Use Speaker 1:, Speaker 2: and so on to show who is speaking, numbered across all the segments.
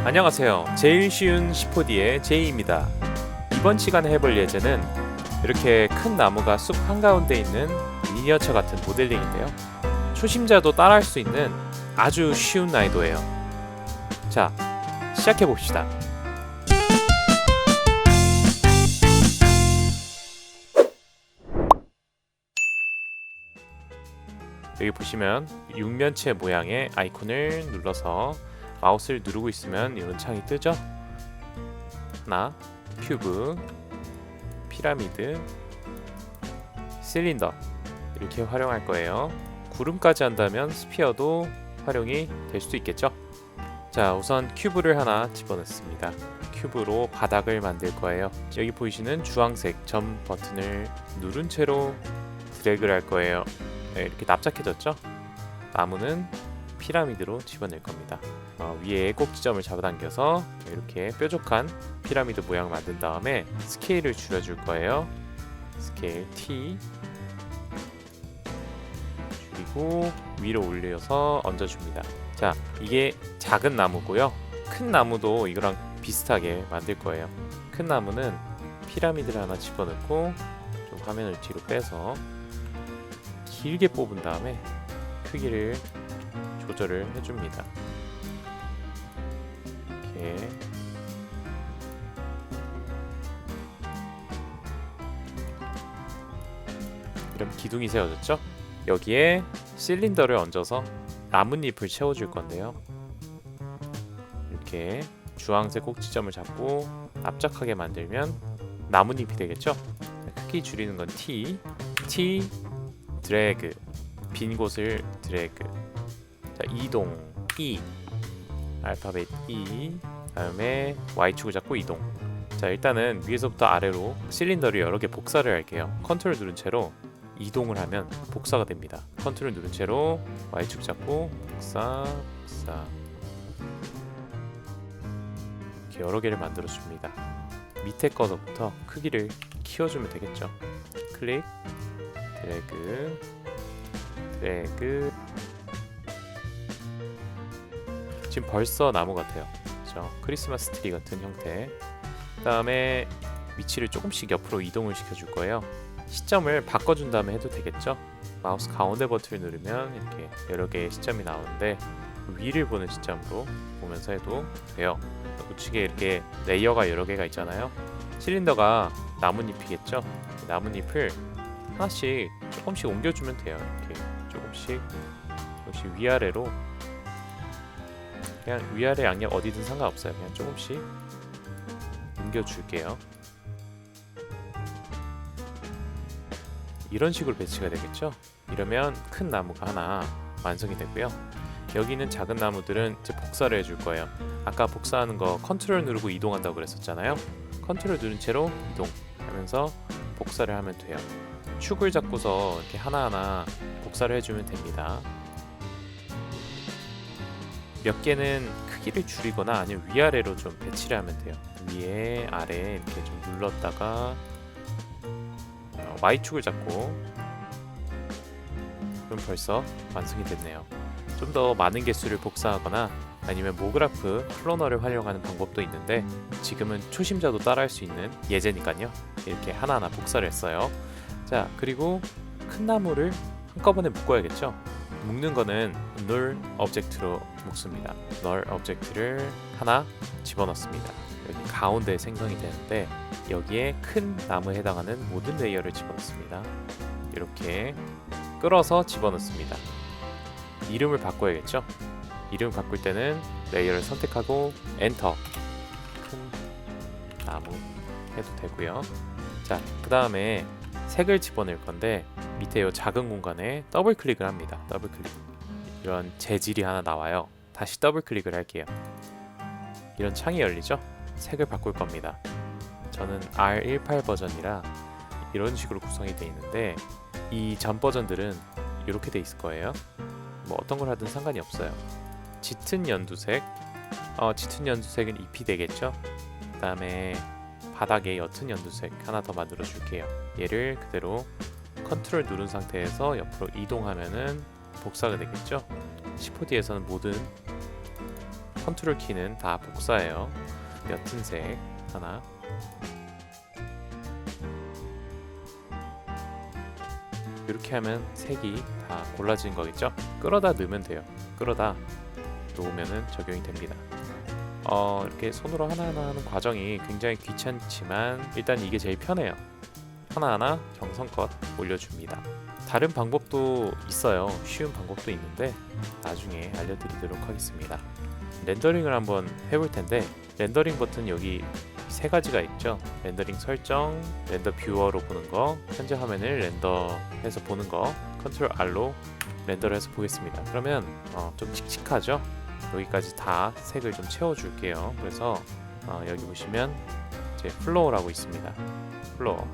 Speaker 1: 안녕하세요. 제일 쉬운 10호디의 제이입니다. 이번 시간에 해볼 예제는 이렇게 큰 나무가 숲 한가운데 있는 미니어처 같은 모델링인데요. 초심자도 따라할 수 있는 아주 쉬운 난이도예요. 자, 시작해 봅시다. 여기 보시면 육면체 모양의 아이콘을 눌러서 마우스를 누르고 있으면 이런 창이 뜨죠? 하나, 큐브, 피라미드, 실린더 이렇게 활용할 거예요. 구름까지 한다면 스피어도 활용이 될 수도 있겠죠? 자, 우선 큐브를 하나 집어넣습니다. 큐브로 바닥을 만들 거예요. 여기 보이시는 주황색 점 버튼을 누른 채로 드래그를 할 거예요. 네, 이렇게 납작해졌죠? 나무는 피라미드로 집어넣을 겁니다. 위에 꼭지점을 잡아당겨서 이렇게 뾰족한 피라미드 모양을 만든 다음에 스케일을 줄여줄 거예요. 스케일 T 줄이고 위로 올려서 얹어줍니다. 자, 이게 작은 나무고요. 큰 나무도 이거랑 비슷하게 만들 거예요. 큰 나무는 피라미드를 하나 집어넣고 좀 화면을 뒤로 빼서 길게 뽑은 다음에 크기를 조절을 해줍니다. 이렇게 이런 기둥이 세워졌죠? 여기에 실린더를 얹어서 나뭇잎을 채워줄 건데요. 이렇게 주황색 꼭지점을 잡고 납작하게 만들면 나뭇잎이 되겠죠? 크기 줄이는 건 T, 드래그, 빈 곳을 드래그. 자, 이동, E, 알파벳 E, 다음에 Y축을 잡고 이동. 자, 일단은 위에서부터 아래로 실린더를 여러 개 복사를 할게요. 컨트롤 누른 채로 이동을 하면 복사가 됩니다. 컨트롤 누른 채로 Y축 잡고 복사. 이렇게 여러 개를 만들어 줍니다. 밑에 거서부터 크기를 키워주면 되겠죠. 클릭, 드래그. 지금 벌써 나무 같아요. 그렇죠? 크리스마스 트리 같은 형태. 그 다음에 위치를 조금씩 옆으로 이동을 시켜줄 거예요. 시점을 바꿔준 다음에 해도 되겠죠? 마우스 가운데 버튼을 누르면 이렇게 여러 개의 시점이 나오는데 위를 보는 시점으로 보면서 해도 돼요. 우측에 이렇게 레이어가 여러 개가 있잖아요. 실린더가 나뭇잎이겠죠? 나뭇잎을 하나씩 조금씩 옮겨주면 돼요. 이렇게 조금씩 위아래로, 그냥 위아래 양옆 어디든 상관없어요. 그냥 조금씩 옮겨줄게요. 이런 식으로 배치가 되겠죠? 이러면 큰 나무가 하나 완성이 되고요. 여기 있는 작은 나무들은 이제 복사를 해줄 거예요. 아까 복사하는 거 컨트롤 누르고 이동한다고 그랬었잖아요. 컨트롤 누른 채로 이동하면서 복사를 하면 돼요. 축을 잡고서 이렇게 하나하나 복사를 해주면 됩니다. 몇 개는 크기를 줄이거나 아니면 위아래로 좀 배치를 하면 돼요. 위에 아래 이렇게 좀 눌렀다가 Y축을 잡고, 그럼 벌써 완성이 됐네요. 좀 더 많은 개수를 복사하거나 아니면 모그라프 클로너를 활용하는 방법도 있는데 지금은 초심자도 따라할 수 있는 예제니까요. 이렇게 하나하나 복사를 했어요. 자, 그리고 큰 나무를 한꺼번에 묶어야겠죠? 묶는 거는 null 오브젝트로 묶습니다. null 오브젝트를 하나 집어넣습니다. 여기 가운데 생성이 되는데 여기에 큰 나무에 해당하는 모든 레이어를 집어넣습니다. 이렇게 끌어서 집어넣습니다. 이름을 바꿔야겠죠? 이름 바꿀 때는 레이어를 선택하고 엔터. 큰 나무 해도 되고요. 자, 그 다음에 색을 집어넣을 건데 밑에 이 작은 공간에 더블 클릭을 합니다. 더블 클릭. 이런 재질이 하나 나와요. 다시 더블 클릭을 할게요. 이런 창이 열리죠? 색을 바꿀 겁니다. 저는 R18 버전이라 이런 식으로 구성이 되어 있는데 이 전 버전들은 이렇게 돼 있을 거예요. 뭐 어떤 걸 하든 상관이 없어요. 짙은 연두색, 짙은 연두색은 잎이 되겠죠? 그 다음에 바닥에 옅은 연두색 하나 더 만들어 줄게요. 얘를 그대로 컨트롤 누른 상태에서 옆으로 이동하면은 복사가 되겠죠? 10호디에서는 모든 컨트롤 키는 다 복사해요. 옅은 색 하나, 이렇게 하면 색이 다 골라진 거겠죠? 끌어다 넣으면 돼요. 끌어다 놓으면 적용이 됩니다. 이렇게 손으로 하나하나 하는 과정이 굉장히 귀찮지만 일단 이게 제일 편해요. 하나하나 정성껏 올려줍니다. 다른 방법도 있어요. 쉬운 방법도 있는데 나중에 알려드리도록 하겠습니다. 렌더링을 한번 해볼 텐데, 렌더링 버튼 여기 세 가지가 있죠. 렌더링 설정, 렌더 뷰어로 보는 거, 현재 화면을 렌더해서 보는 거, 컨트롤 R로 렌더를 해서 보겠습니다. 그러면 좀 칙칙하죠? 여기까지 다 색을 좀 채워줄게요. 그래서 여기 보시면 이제 플로어라고 있습니다. 플로어,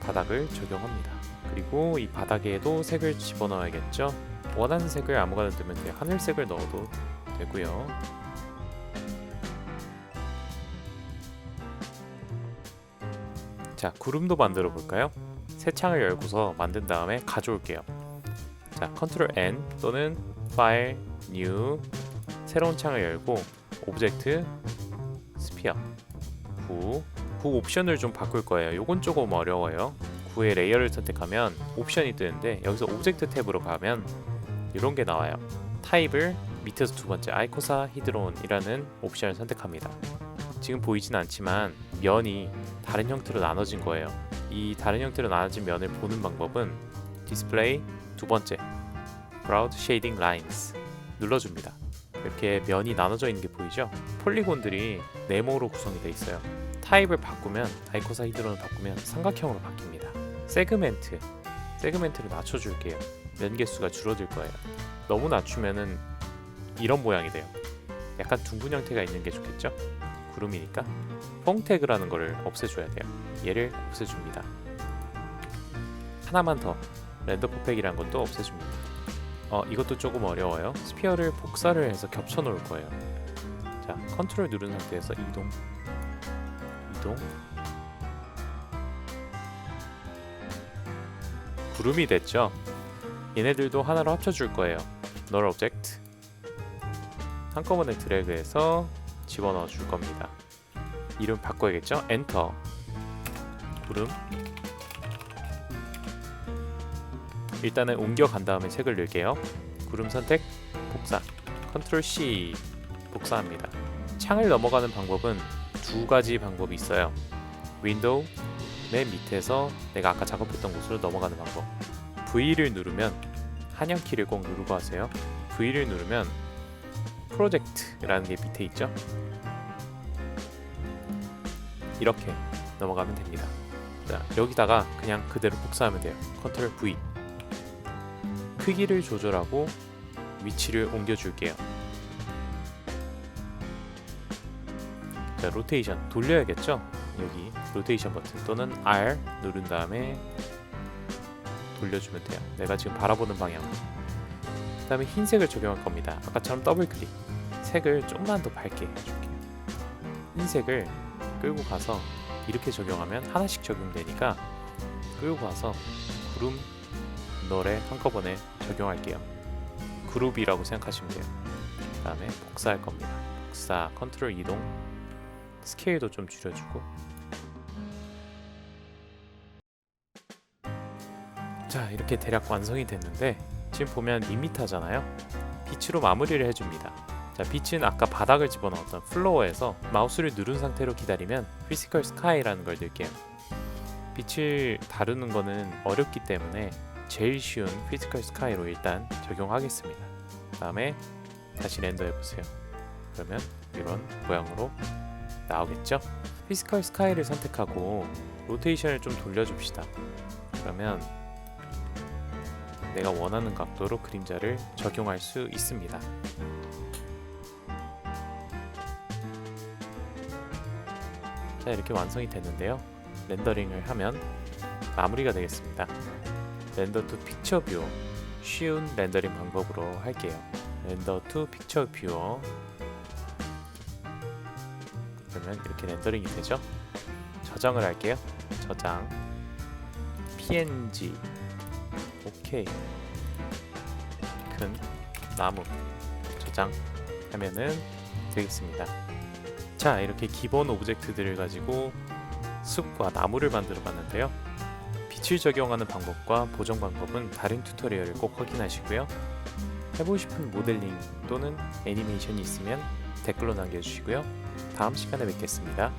Speaker 1: 바닥을 적용합니다. 그리고 이 바닥에도 색을 집어넣어야겠죠? 원하는 색을 아무거나 넣으면 돼요. 하늘색을 넣어도 되고요. 자, 구름도 만들어 볼까요? 새 창을 열고서 만든 다음에 가져올게요. 자, 컨트롤 N 또는 파일, 뉴, 새로운 창을 열고 오브젝트, 스피어, 구 옵션을 좀 바꿀 거예요. 요건 조금 어려워요. 구의 레이어를 선택하면 옵션이 뜨는데 여기서 오브젝트 탭으로 가면 이런 게 나와요. 타입을 밑에서 두 번째 아이코사히드론이라는 옵션을 선택합니다. 지금 보이진 않지만 면이 다른 형태로 나눠진 거예요. 이 다른 형태로 나눠진 면을 보는 방법은 디스플레이 두 번째 Crowd Shading Lines 눌러줍니다. 이렇게 면이 나눠져 있는 게 보이죠? 폴리곤들이 네모로 구성이 되어 있어요. 타입을 바꾸면 아이코사히드론을 바꾸면 삼각형으로 바뀝니다. 세그멘트를 낮춰줄게요. 면 개수가 줄어들 거예요. 너무 낮추면은 이런 모양이 돼요. 약간 둥근 형태가 있는 게 좋겠죠? 구름이니까 퐁 태그라는 거를 없애줘야 돼요. 얘를 없애줍니다. 하나만 더, 렌더 퍼펙이라는 것도 없애줍니다. 이것도 조금 어려워요. 스피어를 복사를 해서 겹쳐 놓을 거예요. 자, 컨트롤 누른 상태에서 이동, 구름이 됐죠? 얘네들도 하나로 합쳐줄 거예요. null object 한꺼번에 드래그해서 집어넣어 줄 겁니다. 이름 바꿔야겠죠? 엔터, 구름. 일단은 옮겨간 다음에 색을 넣을게요. 구름 선택, 복사, 컨트롤 C, 복사합니다. 창을 넘어가는 방법은 두 가지 방법이 있어요. 윈도우 맨 밑에서 내가 아까 작업했던 곳으로 넘어가는 방법. V를 누르면, 한영키를 꼭 누르고 하세요. V를 누르면 프로젝트라는 게 밑에 있죠? 이렇게 넘어가면 됩니다. 자, 여기다가 그냥 그대로 복사하면 돼요. 컨트롤 V. 크기를 조절하고 위치를 옮겨줄게요. 자, 로테이션 돌려야겠죠? 여기 로테이션 버튼 또는 R 누른 다음에 돌려주면 돼요. 내가 지금 바라보는 방향. 그 다음에 흰색을 적용할 겁니다. 아까처럼 더블 클릭. 색을 좀만 더 밝게 해줄게요. 흰색을 끌고 가서 이렇게 적용하면 하나씩 적용되니까 끌고 가서 구름 널에 한꺼번에 적용할게요. 그룹이라고 생각하시면 돼요. 그 다음에 복사할 겁니다. 복사, 컨트롤 이동, 스케일도 좀 줄여주고. 자, 이렇게 대략 완성이 됐는데 지금 보면 밋밋하잖아요. 빛으로 마무리를 해줍니다. 자, 빛은 아까 바닥을 집어넣었던 플로어에서 마우스를 누른 상태로 기다리면 피지컬 스카이라는 걸 넣을게요. 빛을 다루는 거는 어렵기 때문에 제일 쉬운 피지컬 스카이로 일단 적용하겠습니다. 그 다음에 다시 렌더 해보세요. 그러면 이런 모양으로 나오겠죠? 피지컬 스카이를 선택하고 로테이션을 좀 돌려줍시다. 그러면 내가 원하는 각도로 그림자를 적용할 수 있습니다. 자, 이렇게 완성이 됐는데요. 렌더링을 하면 마무리가 되겠습니다. 렌더 투 픽처 뷰어, 쉬운 렌더링 방법으로 할게요. 렌더 투 픽처 뷰어. 그러면 이렇게 렌더링이 되죠. 저장을 할게요. 저장, png, 오케이. 큰 나무 저장 하면은 되겠습니다. 자, 이렇게 기본 오브젝트들을 가지고 숲과 나무를 만들어 봤는데요. 빛을 적용하는 방법과 보정 방법은 다른 튜토리얼을 꼭 확인하시고요. 해보고 싶은 모델링 또는 애니메이션이 있으면 댓글로 남겨주시고요. 다음 시간에 뵙겠습니다.